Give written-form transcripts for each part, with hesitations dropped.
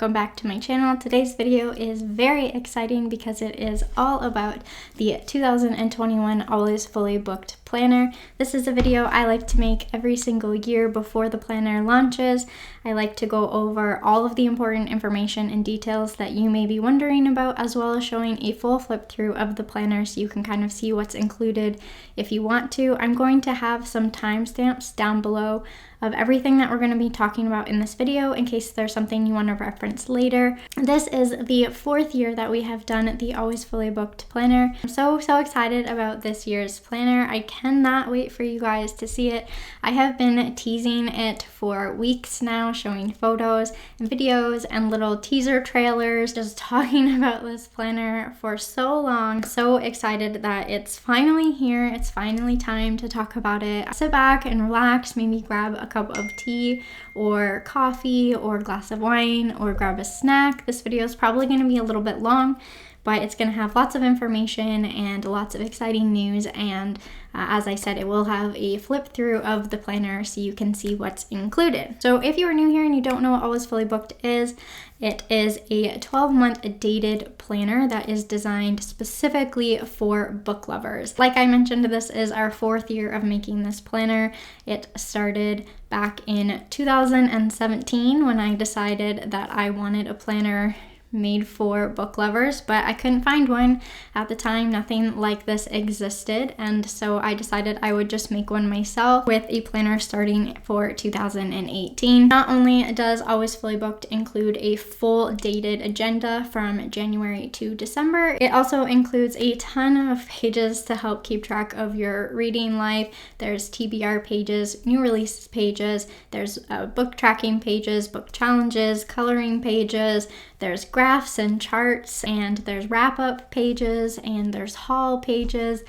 welcome back to my channel. Today's video is very exciting because it is all about the 2021 Always Fully Booked planner. This is a video I like to make every single year before the planner launches. I like to go over all of the important information and details that you may be wondering about, as well as showing a full flip through of the planner so you can kind of see what's included if you want to. I'm going to have some timestamps down below of everything that we're going to be talking about in this video in case there's something you want to reference later. This is the 4th year that we have done the Always Fully Booked planner. I'm so excited about this year's planner. I cannot wait for you guys to see it. I have been teasing it for weeks now, showing photos and videos and little teaser trailers, just talking about this planner for so long. So excited that it's finally here. It's finally time to talk about it. Sit back and relax, maybe grab a cup of tea or coffee or a glass of wine or grab a snack. This video is probably going to be a little bit long, but it's going to have lots of information and lots of exciting news, and as I said, it will have a flip through of the planner so you can see what's included. So if you are new here and you don't know what Always Fully Booked is, it is a 12-month dated planner that is designed specifically for book lovers. Like I mentioned, this is our 4th year of making this planner. It started back in 2017 when I decided that I wanted a planner made for book lovers, but I couldn't find one at the time. Nothing like this existed, and so I decided I would just make one myself with a planner starting for 2018. Not only does Always Fully Booked include a full dated agenda from January to December, it also includes a ton of pages to help keep track of your reading life. There's TBR pages, new releases pages, there's book tracking pages, book challenges, coloring pages, there's graphs and charts, and there's wrap-up pages, and there's haul pages.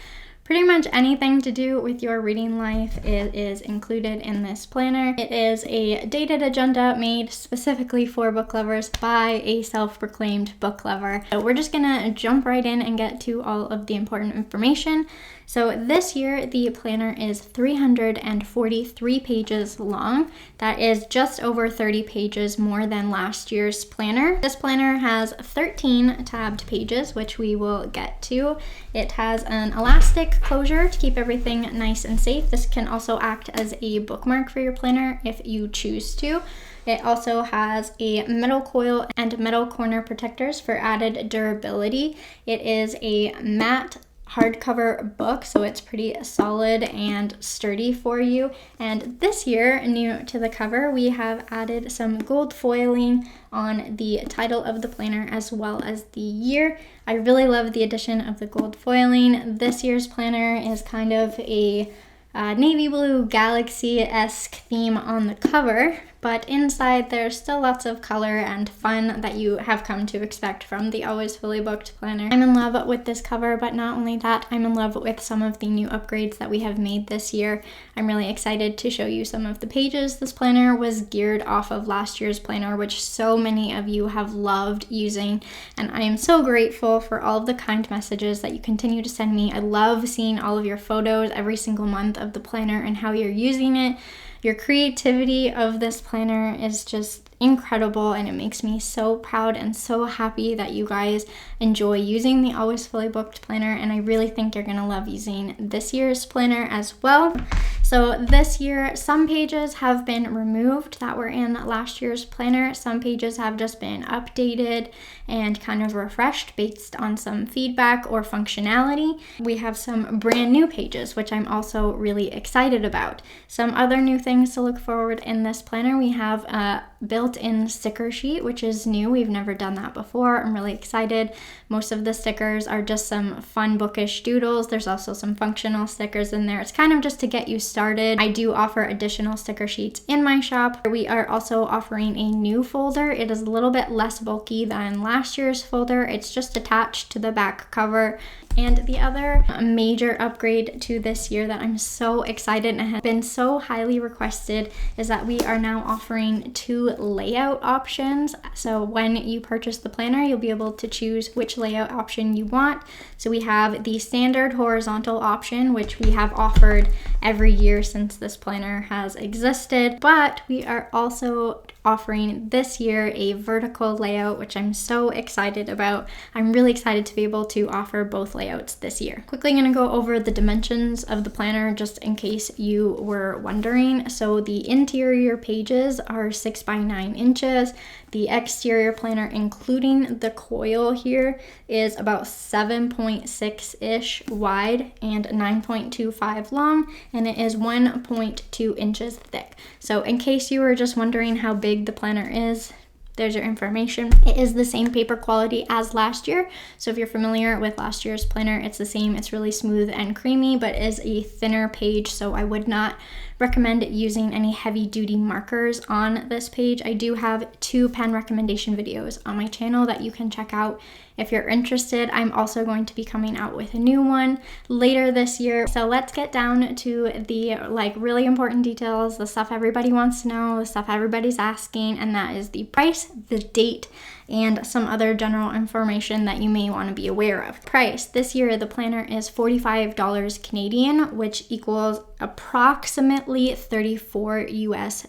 Pretty much anything to do with your reading life is included in this planner. It is a dated agenda made specifically for book lovers by a self-proclaimed book lover. So we're just gonna jump right in and get to all of the important information. So this year, the planner is 343 pages long. That is just over 30 pages more than last year's planner. This planner has 13 tabbed pages, which we will get to. It has an elastic closure to keep everything nice and safe. This can also act as a bookmark for your planner if you choose to. It also has a metal coil and metal corner protectors for added durability. It is a matte hardcover book, so it's pretty solid and sturdy for you. And this year, new to the cover, we have added some gold foiling on the title of the planner as well as the year. I really love the addition of the gold foiling. This year's planner is kind of a navy blue galaxy-esque theme on the cover, but inside there's still lots of color and fun that you have come to expect from the Always Fully Booked planner. I'm in love with this cover, but not only that, I'm in love with some of the new upgrades that we have made this year. I'm really excited to show you some of the pages. This planner was geared off of last year's planner, which so many of you have loved using, and I am so grateful for all of the kind messages that you continue to send me. I love seeing all of your photos every single month of the planner and how you're using it. Your creativity of this planner is just incredible, and it makes me so proud and so happy that you guys enjoy using the Always Fully Booked planner, and I really think you're gonna love using this year's planner as well. So this year, some pages have been removed that were in last year's planner. Some pages have just been updated and kind of refreshed based on some feedback or functionality. We have some brand new pages, which I'm also really excited about. Some other new things to look forward in this planner, we have a built-in sticker sheet, which is new. We've never done that before. I'm really excited. Most of the stickers are just some fun bookish doodles. There's also some functional stickers in there. It's kind of just to get you started. I do offer additional sticker sheets in my shop. We are also offering a new folder. It is a little bit less bulky than last year's folder. It's just attached to the back cover. And the other major upgrade to this year that I'm so excited and has been so highly requested is that we are now offering 2 layout options. So when you purchase the planner, you'll be able to choose which layout option you want. So we have the standard horizontal option, which we have offered every year since this planner has existed, but we are also offering this year a vertical layout, which I'm so excited about. I'm really excited to be able to offer both layouts this year. Quickly going to go over the dimensions of the planner just in case you were wondering. So the interior pages are 6 by 9 inches. The exterior planner, including the coil here, is about 7.6-ish wide and 9.25 long, and it is 1.2 inches thick. So in case you were just wondering how big the planner is, there's your information. It is the same paper quality as last year. So if you're familiar with last year's planner, it's the same. It's really smooth and creamy, but is a thinner page. So I would not recommend using any heavy duty markers on this page. I do have 2 pen recommendation videos on my channel that you can check out if you're interested. I'm also going to be coming out with a new one later this year. So let's get down to the really important details, the stuff everybody wants to know, the stuff everybody's asking, and that is the price, the date, and some other general information that you may want to be aware of. Price. This year the planner is $45 Canadian, which equals approximately $34 US.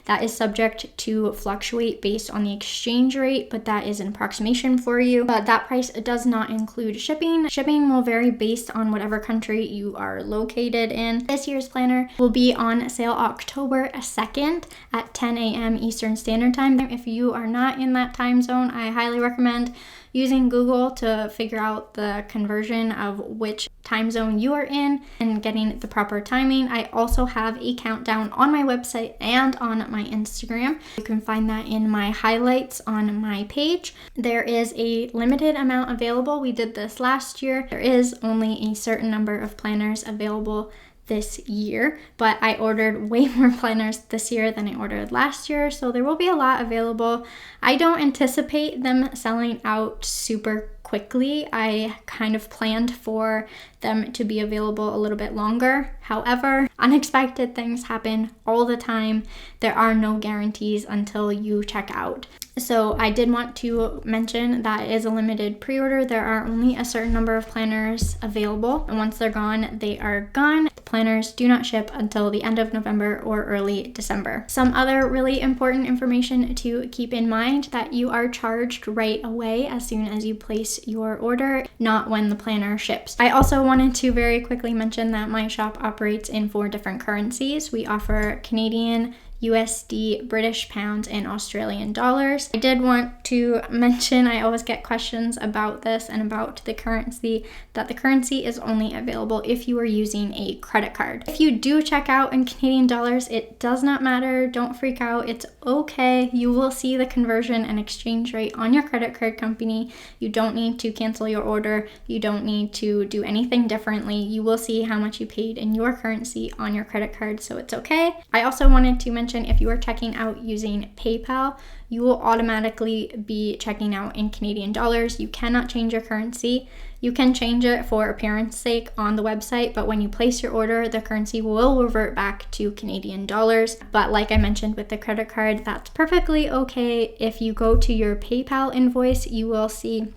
That is subject to fluctuate based on the exchange rate, but that is an approximation for you. But that price does not include shipping. Shipping will vary based on whatever country you are located in. This year's planner will be on sale October 2nd at 10 a.m. Eastern Standard Time. If you are not in that time zone, I highly recommend using Google to figure out the conversion of which time zone you are in and getting the proper timing. I also have a countdown on my website and on my Instagram. You can find that in my highlights on my page. There is a limited amount available. We did this last year. There is only a certain number of planners available this year, but I ordered way more planners this year than I ordered last year, so there will be a lot available. I don't anticipate them selling out super quickly. I kind of planned for them to be available a little bit longer. However, unexpected things happen all the time. There are no guarantees until you check out. So I did want to mention that it is a limited pre-order. There are only a certain number of planners available, and once they're gone, they are gone. The planners do not ship until the end of November or early December. Some other really important information to keep in mind: that you are charged right away as soon as you place your order, not when the planner ships. I also wanted to very quickly mention that my shop operates in 4 different currencies. We offer Canadian, USD, British pounds, and Australian dollars. I did want to mention, I always get questions about this and about the currency, that the currency is only available if you are using a credit card. If you do check out in Canadian dollars, it does not matter. Don't freak out. It's okay. You will see the conversion and exchange rate on your credit card company. You don't need to cancel your order. You don't need to do anything differently. You will see how much you paid in your currency on your credit card, so it's okay. I also wanted to mention, if you are checking out using PayPal, you will automatically be checking out in Canadian dollars. You cannot change your currency. You can change it for appearance sake on the website, but when you place your order, the currency will revert back to Canadian dollars. But like I mentioned with the credit card, that's perfectly okay. If you go to your PayPal invoice, you will see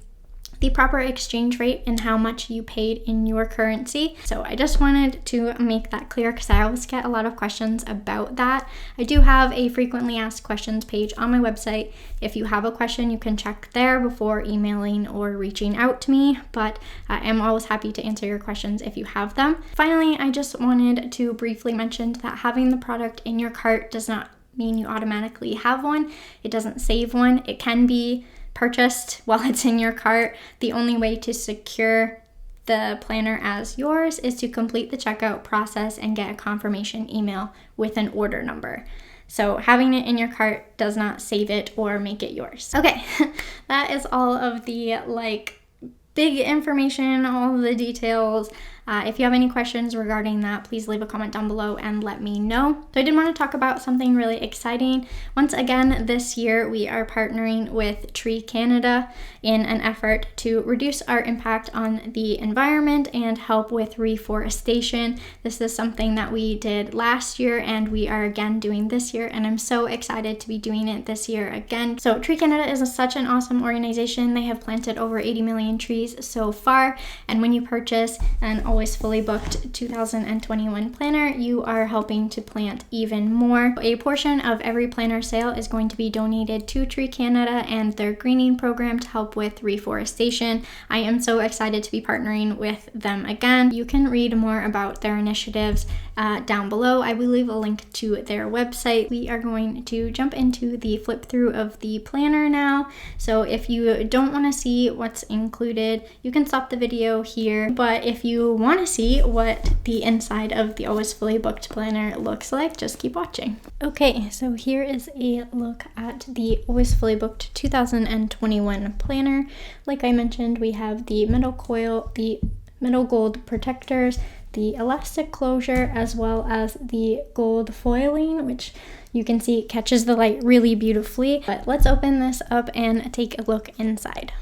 the proper exchange rate and how much you paid in your currency. So I just wanted to make that clear because I always get a lot of questions about that. I do have a frequently asked questions page on my website. If you have a question, you can check there before emailing or reaching out to me, but I am always happy to answer your questions if you have them. Finally, I just wanted to briefly mention that having the product in your cart does not mean you automatically have one. It doesn't save one. It can be purchased while it's in your cart. The only way to secure the planner as yours is to complete the checkout process and get a confirmation email with an order number. So having it in your cart does not save it or make it yours. Okay, that is all of the big information, all of the details. If you have any questions regarding that, please leave a comment down below and let me know. So I did want to talk about something really exciting. Once again, this year we are partnering with Tree Canada in an effort to reduce our impact on the environment and help with reforestation. This is something that we did last year and we are again doing this year, and I'm so excited to be doing it this year again. So Tree Canada is such an awesome organization. They have planted over 80 million trees so far, and when you purchase an Always Fully Booked 2021 planner, you are helping to plant even more. A portion of every planner sale is going to be donated to Tree Canada and their greening program to help with reforestation. I am so excited to be partnering with them again. You can read more about their initiatives down below. I will leave a link to their website. We are going to jump into the flip through of the planner now. So if you don't want to see what's included, you can stop the video here. But if you want to see what the inside of the Always Fully Booked planner looks like, just keep watching. Okay, so here is a look at the Always Fully Booked 2021 planner. Like I mentioned, we have the metal coil, the metal gold protectors, the elastic closure, as well as the gold foiling, which you can see catches the light really beautifully. But let's open this up and take a look inside.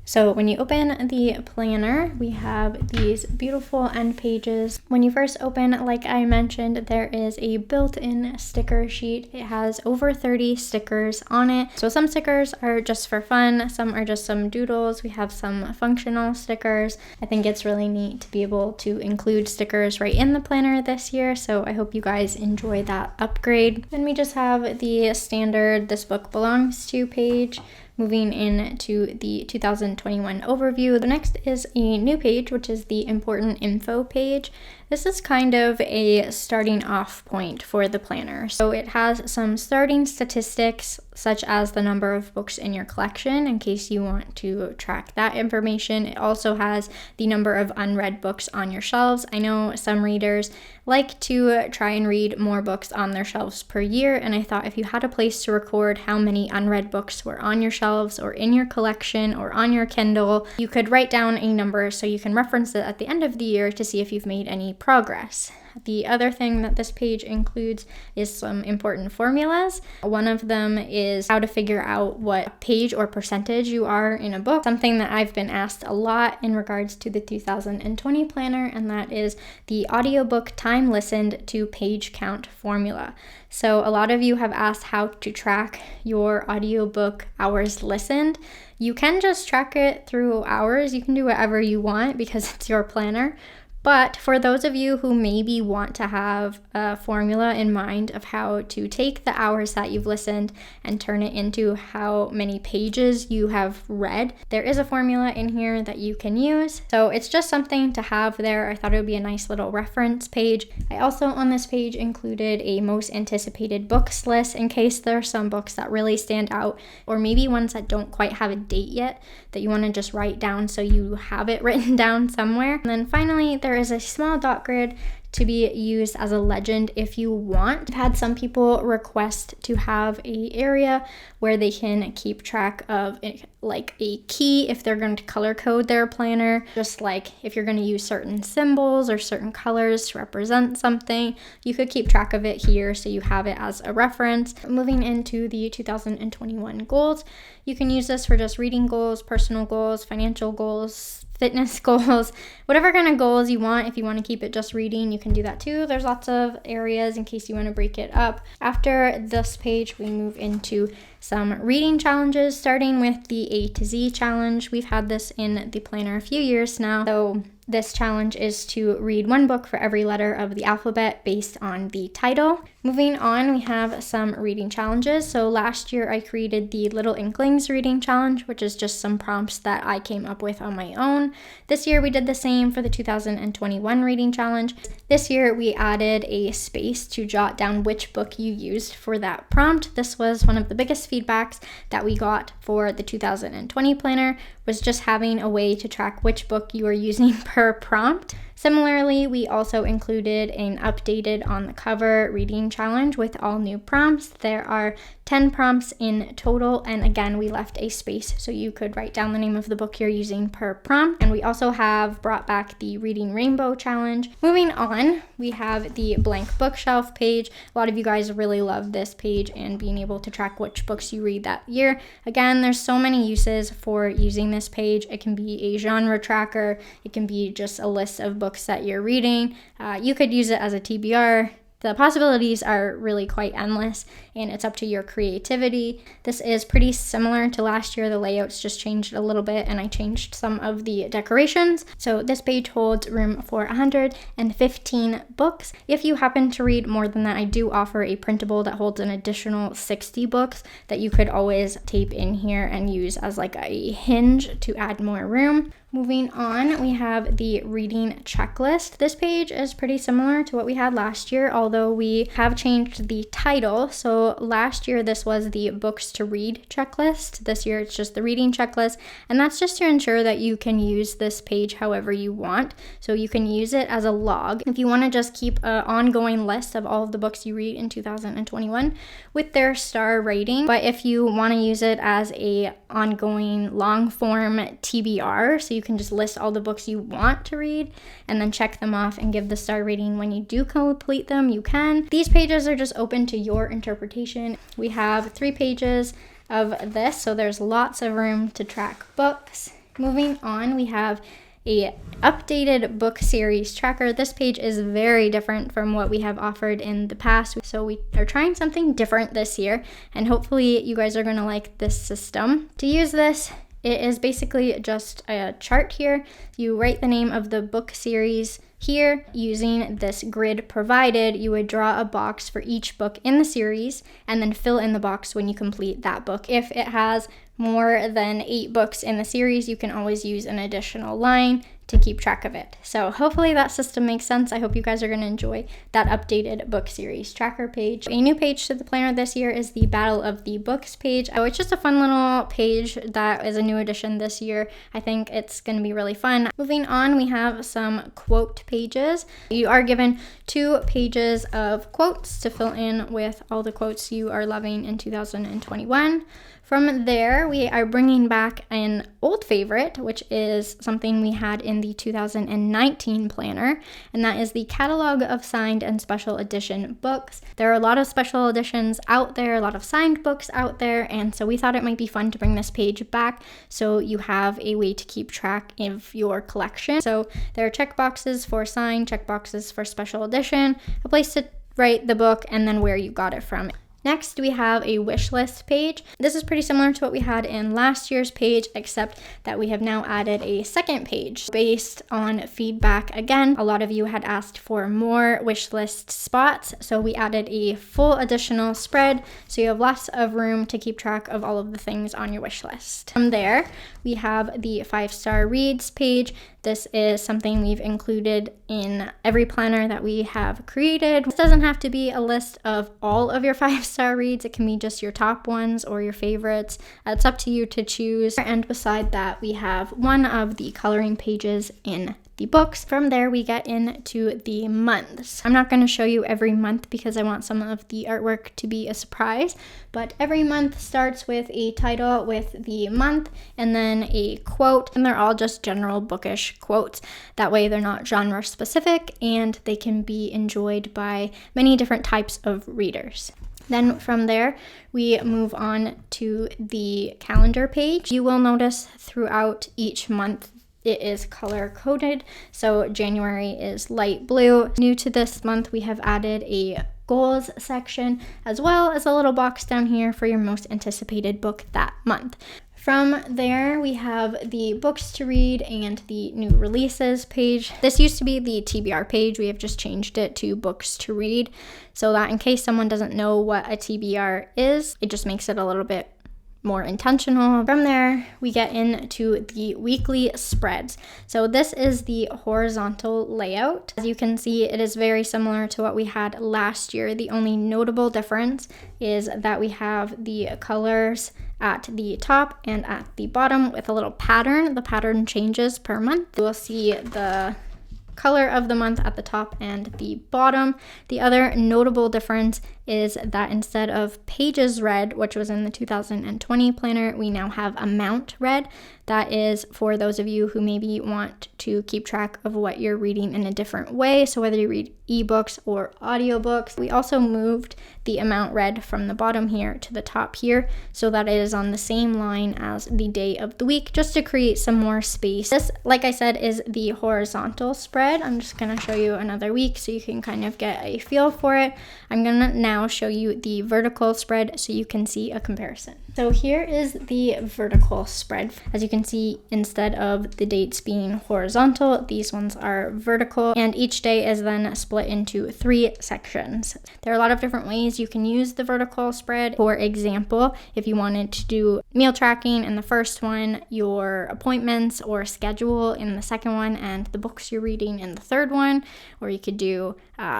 So when you open the planner, we have these beautiful end pages. When you first open, like I mentioned, there is a built-in sticker sheet. It has over 30 stickers on it. So some stickers are just for fun, some are just some doodles. We have some functional stickers. I think it's really neat to be able to include stickers right in the planner this year, so I hope you guys enjoy that upgrade. Then we just have the standard "This Book Belongs To" page. Moving into the 2021 overview, the next is a new page, which is the important info page. This is kind of a starting off point for the planner. So it has some starting statistics, such as the number of books in your collection, in case you want to track that information. It also has the number of unread books on your shelves. I know some readers like to try and read more books on their shelves per year, and I thought if you had a place to record how many unread books were on your shelves or in your collection or on your Kindle, you could write down a number so you can reference it at the end of the year to see if you've made any progress. The other thing that this page includes is some important formulas. One of them is how to figure out what page or percentage you are in a book, something that I've been asked a lot in regards to the 2020 planner, and that is the audiobook time listened to page count formula. So a lot of you have asked how to track your audiobook hours listened. You can just track it through hours. You can do whatever you want because it's your planner. But for those of you who maybe want to have a formula in mind of how to take the hours that you've listened and turn it into how many pages you have read, there is a formula in here that you can use. So it's just something to have there. I thought it would be a nice little reference page. I also on this page included a most anticipated books list in case there are some books that really stand out, or maybe ones that don't quite have a date yet that you want to just write down so you have it written down somewhere. And then finally, there is a small dot grid to be used as a legend if you want. I've had some people request to have an area where they can keep track of like a key if they're going to color code their planner, just like if you're going to use certain symbols or certain colors to represent something, you could keep track of it here so you have it as a reference. Moving into the 2021 goals, you can use this for just reading goals, personal goals, financial goals, fitness goals, whatever kind of goals you want. If you want to keep it just reading, you can do that too. There's lots of areas in case you want to break it up. After this page, we move into some reading challenges, starting with the A to Z challenge. We've had this in the planner a few years now. So this challenge is to read one book for every letter of the alphabet based on the title. Moving on, we have some reading challenges. So last year I created the Little Inklings reading challenge, which is just some prompts that I came up with on my own. This year we did the same for the 2021 reading challenge. This year we added a space to jot down which book you used for that prompt. This was one of the biggest feedbacks that we got for the 2020 planner, was just having a way to track which book you are using per prompt. Similarly, we also included an updated on the cover reading challenge with all new prompts. There are 10 prompts in total, and again, we left a space so you could write down the name of the book you're using per prompt. And we also have brought back the Reading Rainbow challenge. Moving on, we have the blank bookshelf page. A lot of you guys really love this page and being able to track which books you read that year. Again, there's so many uses for using this page. It can be a genre tracker. It can be just a list of books that you're reading. You could use it as a TBR. The possibilities are really quite endless, and it's up to your creativity. This is pretty similar to last year. The layouts just changed a little bit, and I changed some of the decorations. So this page holds room for 115 books. If you happen to read more than that, I do offer a printable that holds an additional 60 books that you could always tape in here and use as like a hinge to add more room. Moving on, we have the reading checklist. This page is pretty similar to what we had last year, although we have changed the title. So last year, this was the books to read checklist. This year, it's just the reading checklist. And that's just to ensure that you can use this page however you want. So you can use it as a log. If you want to just keep an ongoing list of all of the books you read in 2021 with their star rating. But if you want to use it as a ongoing long form TBR, so you can just list all the books you want to read and then check them off and give the star rating when you do complete them, you can. These pages are just open to your interpretation. We have 3 pages of this, so there's lots of room to track books. Moving on, we have a updated book series tracker. This page is very different from what we have offered in the past, so we are trying something different this year, and hopefully you guys are going to like this system. To use this, it is basically just a chart here. You write the name of the book series here. Using this grid provided, you would draw a box for each book in the series and then fill in the box when you complete that book. If it has more than 8 books in the series, you can always use an additional line to keep track of it. So hopefully that system makes sense. I hope you guys are going to enjoy that updated book series tracker page. A new page to the planner this year is the Battle of the Books page. Oh, it's just a fun little page that is a new addition this year. I think it's going to be really fun. Moving on, we have some quote pages. You are given 2 pages of quotes to fill in with all the quotes you are loving in 2021. From there, we are bringing back an old favorite, which is something we had in the 2019 planner, and that is the catalog of signed and special edition books. There are a lot of special editions out there, a lot of signed books out there, and so we thought it might be fun to bring this page back so you have a way to keep track of your collection. So there are check boxes for signed, check boxes for special edition, a place to write the book, and then where you got it from. Next, we have a wish list page. This is pretty similar to what we had in last year's page, except that we have now added a second page based on feedback. Again, a lot of you had asked for more wish list spots, so we added a full additional spread, so you have lots of room to keep track of all of the things on your wish list. From there, we have the 5-star reads page. This is something we've included in every planner that we have created. This doesn't have to be a list of all of your 5-star reads. It can be just your top ones or your favorites. It's up to you to choose. And beside that, we have one of the coloring pages in the books. From there, we get into the months. I'm not going to show you every month because I want some of the artwork to be a surprise, but every month starts with a title with the month and then a quote, and they're all just general bookish quotes. That way they're not genre specific and they can be enjoyed by many different types of readers. Then from there, we move on to the calendar page. You will notice throughout each month it is color coded. So January is light blue. New to this month, we have added a goals section as well as a little box down here for your most anticipated book that month. From there, we have the books to read and the new releases page. This used to be the TBR page. We have just changed it to books to read so that in case someone doesn't know what a TBR is, it just makes it a little bit more intentional. From there, we get into the weekly spreads. So this is the horizontal layout. As you can see, it is very similar to what we had last year. The only notable difference is that we have the colors at the top and at the bottom with a little pattern. The pattern changes per month. You will see the color of the month at the top and the bottom. The other notable difference is that instead of pages read, which was in the 2020 planner, we now have amount read. That is for those of you who maybe want to keep track of what you're reading in a different way. So whether you read ebooks or audiobooks. We also moved the amount read from the bottom here to the top here so that it is on the same line as the day of the week, just to create some more space. This, like I said, is the horizontal spread. I'm just going to show you another week so you can kind of get a feel for it. I'm going to now show you the vertical spread so you can see a comparison. So here is the vertical spread. As you can see, instead of the dates being horizontal, these ones are vertical, and each day is then split into 3 sections. There are a lot of different ways you can use the vertical spread. For example, if you wanted to do meal tracking in the first one, your appointments or schedule in the second one, and the books you're reading in the third one, or you could do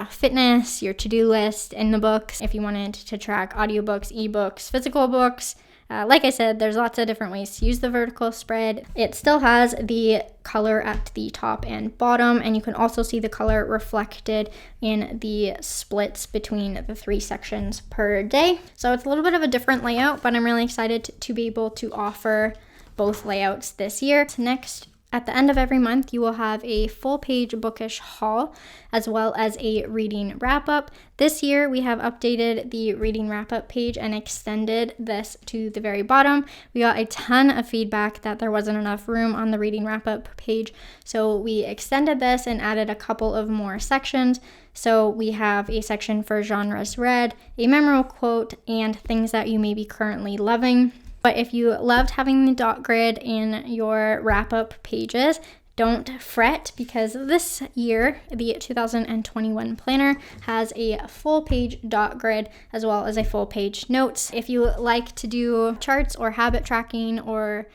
fitness, your to-do list in the books. If you wanted to track audiobooks, ebooks, physical books, like I said, there's lots of different ways to use the vertical spread. It still has the color at the top and bottom, and you can also see the color reflected in the splits between the 3 sections per day. So it's a little bit of a different layout, but I'm really excited to be able to offer both layouts this year. Next, at the end of every month, you will have a full-page bookish haul as well as a reading wrap-up. This year, we have updated the reading wrap-up page and extended this to the very bottom. We got a ton of feedback that there wasn't enough room on the reading wrap-up page, so we extended this and added a couple of more sections. So we have a section for genres read, a memorable quote, and things that you may be currently loving. But if you loved having the dot grid in your wrap-up pages, don't fret, because this year, the 2021 planner has a full-page dot grid as well as a full-page notes. If you like to do charts or habit tracking or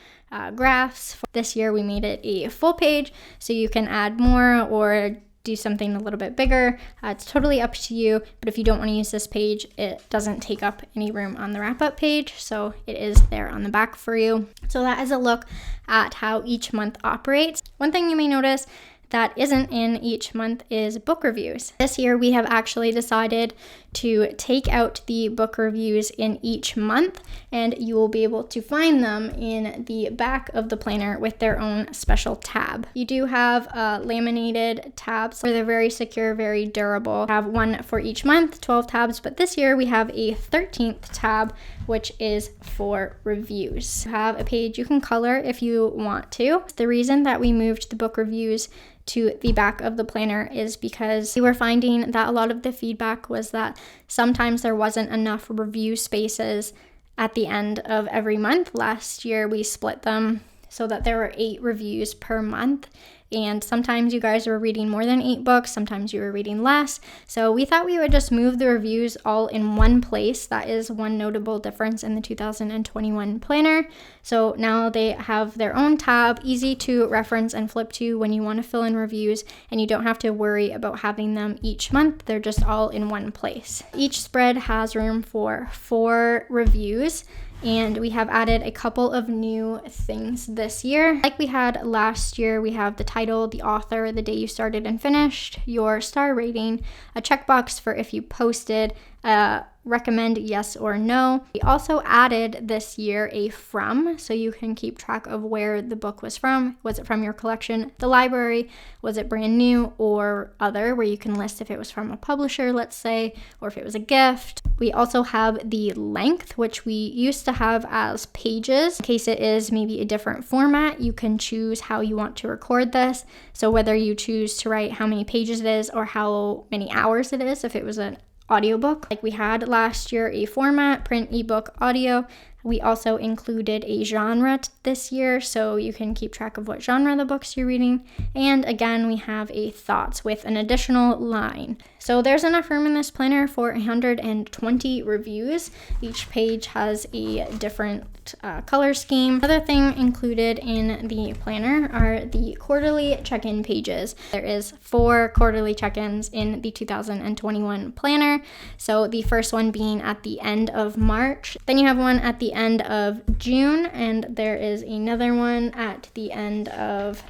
graphs, this year we made it a full page so you can add more or do something a little bit bigger. It's totally up to you, but if you don't want to use this page, it doesn't take up any room on the wrap-up page, so it is there on the back for you. So that is a look at how each month operates. One thing you may notice that isn't in each month is book reviews. This year we have actually decided to take out the book reviews in each month, and you will be able to find them in the back of the planner with their own special tab. You do have laminated tabs, where they're very secure, very durable. I have one for each month, 12 tabs, but this year we have a 13th tab, which is for reviews. You have a page you can color if you want to. The reason that we moved the book reviews to the back of the planner is because we were finding that a lot of the feedback was that sometimes there wasn't enough review spaces at the end of every month. Last year we split them so that there were 8 reviews per month, and sometimes you guys were reading more than 8 books, sometimes you were reading less. So we thought we would just move the reviews all in one place. That is one notable difference in the 2021 planner. So now they have their own tab, easy to reference and flip to when you want to fill in reviews, and you don't have to worry about having them each month. They're just all in one place. Each spread has room for 4 reviews, and we have added a couple of new things this year. Like we had last year, we have the title, the author, the day you started and finished, your star rating, a checkbox for if you posted, recommend yes or no. We also added this year a from, so you can keep track of where the book was from. Was it from your collection, the library? Was it brand new or other, where you can list if it was from a publisher, let's say, or if it was a gift. We also have the length, which we used to have as pages. In case it is maybe a different format, you can choose how you want to record this. So whether you choose to write how many pages it is or how many hours it is, if it was an audiobook. Like we had last year a format, print, ebook, audio. We also included a genre this year, so you can keep track of what genre the books you're reading. And again, we have a thoughts with an additional line. So there's enough room in this planner for 120 reviews. Each page has a different color scheme. Another thing included in the planner are the quarterly check-in pages. There is 4 quarterly check-ins in the 2021 planner. So the first one being at the end of March. Then you have one at the end of June, and there is another one at the end of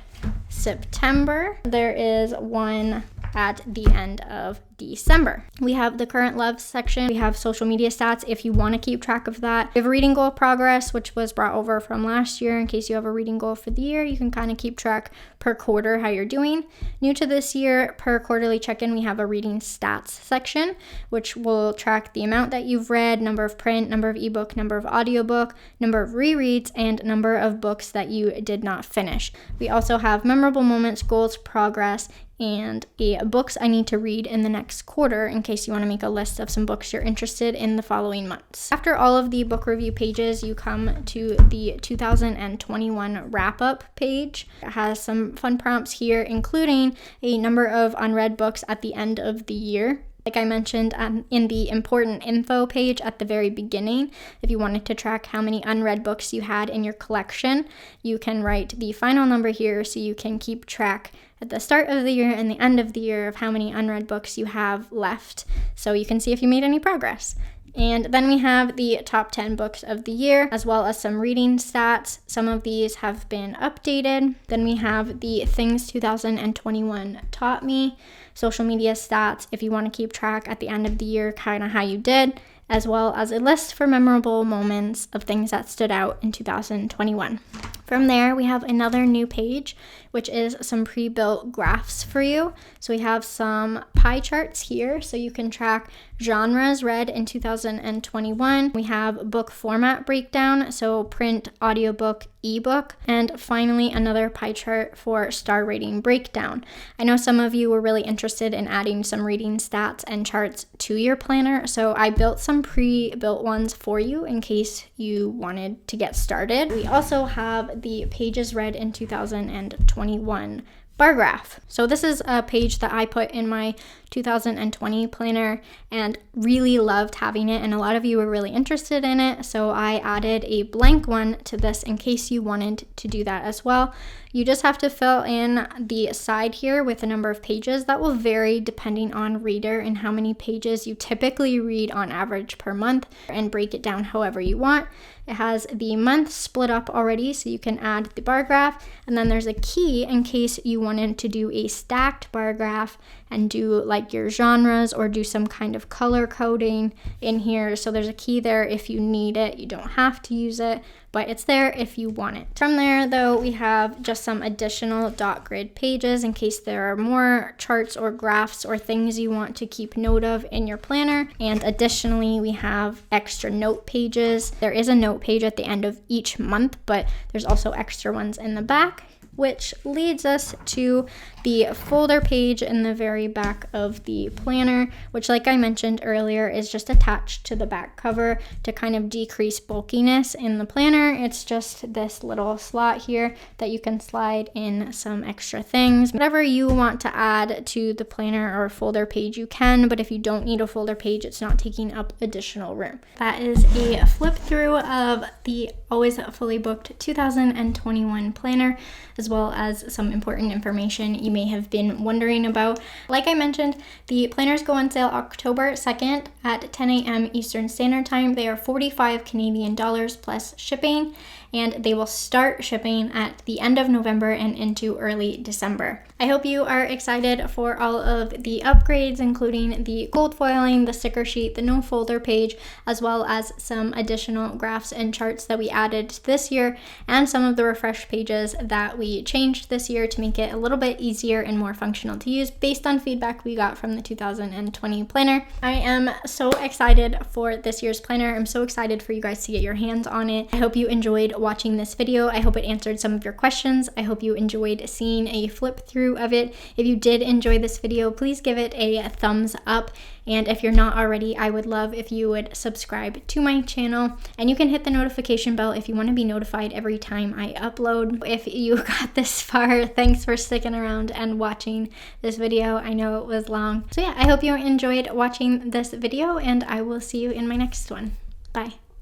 September. There is one at the end of December. We have the current love section. We have social media stats if you want to keep track of that. We have reading goal progress, which was brought over from last year. In case you have a reading goal for the year, you can kind of keep track per quarter how you're doing. New to this year, per quarterly check-in, we have a reading stats section, which will track the amount that you've read, number of print, number of ebook, number of audiobook, number of rereads, and number of books that you did not finish. We also have memorable moments, goals, progress, and books I need to read in the next quarter in case you want to make a list of some books you're interested in the following months. After all of the book review pages, you come to the 2021 wrap-up page. It has some fun prompts here, including a number of unread books at the end of the year. Like I mentioned in the important info page at the very beginning, if you wanted to track how many unread books you had in your collection, you can write the final number here so you can keep track at the start of the year and the end of the year of how many unread books you have left, so you can see if you made any progress. And then we have the top 10 books of the year, as well as some reading stats. Some of these have been updated. Then we have the things 2021 taught me, social media stats if you want to keep track at the end of the year kind of how you did, as well as a list for memorable moments of things that stood out in 2021. From there, we have another new page, which is some pre-built graphs for you. So we have some pie charts here, so you can track genres read in 2021. We have book format breakdown, so print, audiobook, ebook, and finally another pie chart for star rating breakdown. I know some of you were really interested in adding some reading stats and charts to your planner, so I built some pre-built ones for you in case you wanted to get started. We also have the pages read in 2021 bar graph. So this is a page that I put in my 2020 planner and really loved having it, and a lot of you were really interested in it, so I added a blank one to this in case you wanted to do that as well. You just have to fill in the side here with the number of pages. That will vary depending on reader and how many pages you typically read on average per month, and break it down however you want. It has the month split up already, so you can add the bar graph, and then there's a key in case you wanted to do a stacked bar graph and do like your genres or do some kind of color coding in here. So there's a key there if you need it. You don't have to use it, but it's there if you want it. From there though, we have just some additional dot grid pages in case there are more charts or graphs or things you want to keep note of in your planner. And additionally, we have extra note pages. There is a note page at the end of each month, but there's also extra ones in the back, which leads us to the folder page in the very back of the planner, which, like I mentioned earlier, is just attached to the back cover to kind of decrease bulkiness in the planner. It's just this little slot here that you can slide in some extra things. Whatever you want to add to the planner or folder page, you can, but if you don't need a folder page, it's not taking up additional room. That is a flip through of the Always Fully Booked 2021 planner, as well as some important information you may have been wondering about. Like I mentioned, the planners go on sale October 2nd at 10 a.m. Eastern Standard Time. They are $45 Canadian plus shipping, and they will start shipping at the end of November and into early December. I hope you are excited for all of the upgrades, including the gold foiling, the sticker sheet, the no folder page, as well as some additional graphs and charts that we added this year, and some of the refresh pages that we changed this year to make it a little bit easier and more functional to use based on feedback we got from the 2020 planner. I am so excited for this year's planner. I'm so excited for you guys to get your hands on it. I hope you enjoyed watching this video. I hope it answered some of your questions. I hope you enjoyed seeing a flip through of it. If you did enjoy this video, please give it a thumbs up. And if you're not already, I would love if you would subscribe to my channel, and you can hit the notification bell if you want to be notified every time I upload. If you got this far, thanks for sticking around and watching this video. I know it was long. So yeah, I hope you enjoyed watching this video, and I will see you in my next one. Bye.